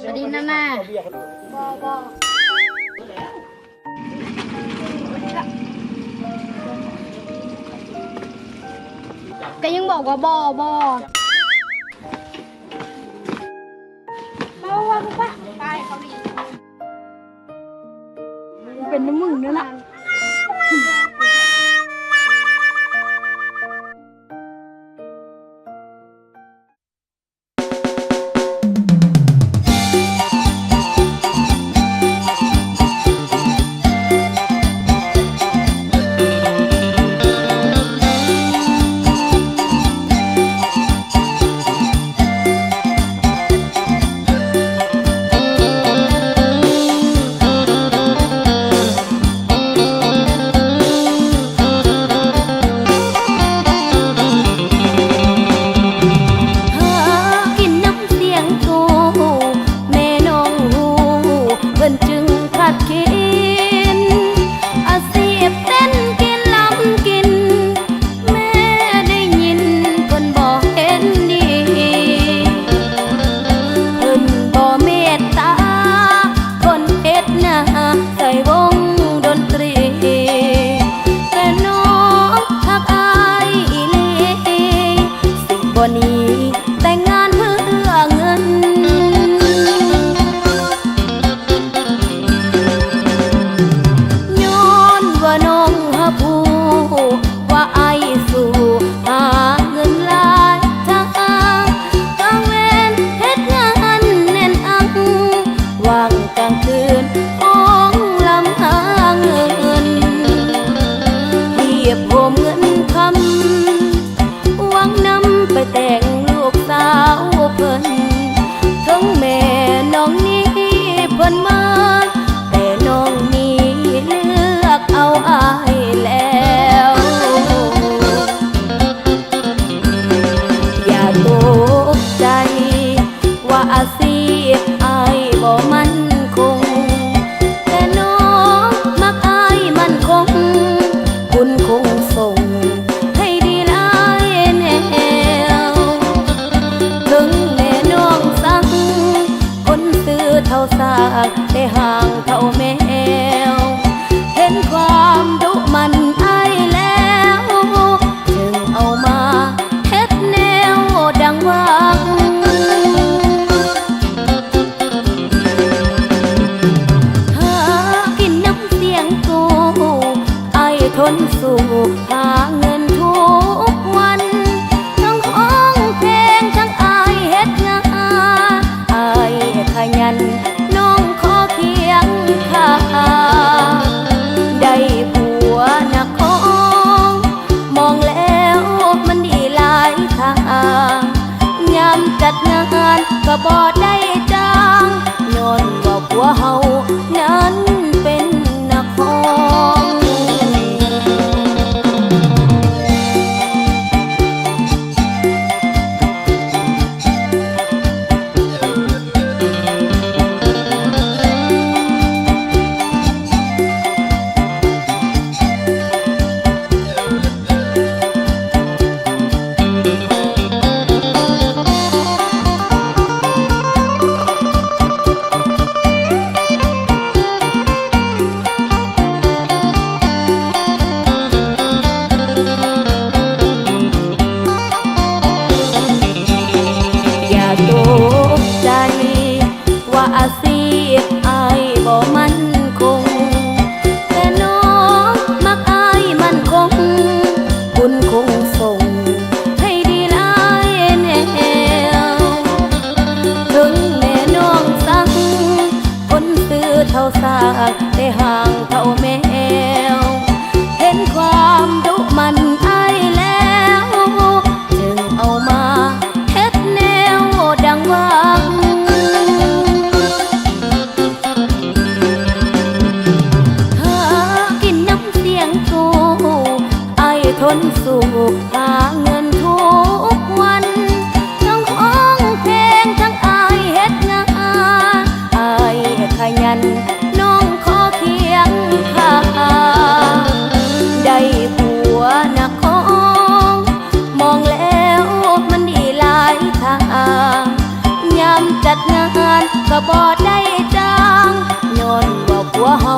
สวัสดีนะน่าบก็ยังบอกว่าบอบอว่าไปเขาดีเป็นน้ำมึงนั่นแหละแต่งงานเพื่อเงินย้อนว่าน้องหาผู้ว่าไอ้สู่หาเงินหลายทางกลางเวรเฮ็ดงานแน่นอังว่างกลางคืนห้องลำหาเงินเทียบโหมเงินคำหวังนำไปแต่งลูกสาวเพิ่นทั้งแม่น้องนี้เพิ่นมาแต่น้องนี้เลือกเอาอายแล้วอย่าตกใจว่าอาชีพอายบ่มั่นคงแต่น้องมักอายมั่นคงคุณคงส่งให้ดีหลายแนวถึงแม่น้องสั่งคนซื้อเท่าสากได้ห่างเท่าแมวเห็นความดุมันอายแล้วจึงเอามาเฮ็ดแนวดังหวังหากินน้ำเสียงกูอายทนสู้หาเงินทุกวันทั้งห้องเพลงทั้งอายเฮ็ดงานอายขยันน้องขอเคียงข้างได้ผัวนักของมองแล้วมันดีหลายทางยามจัดงานก็บ่ได้จ้างย้อนว่าผัวเฮานั้นเป็นนักของ นสู่หาเงินทุกวันทั้งห้องเพลงทั้งอายเฮ็ดงานอายขยันน้องขอเคียงข้างได้ผัวนักของมองแล้วมันดีหลายทางยาม จัดงานก็บ่ได้จ้างย้อนว่าผัวเฮา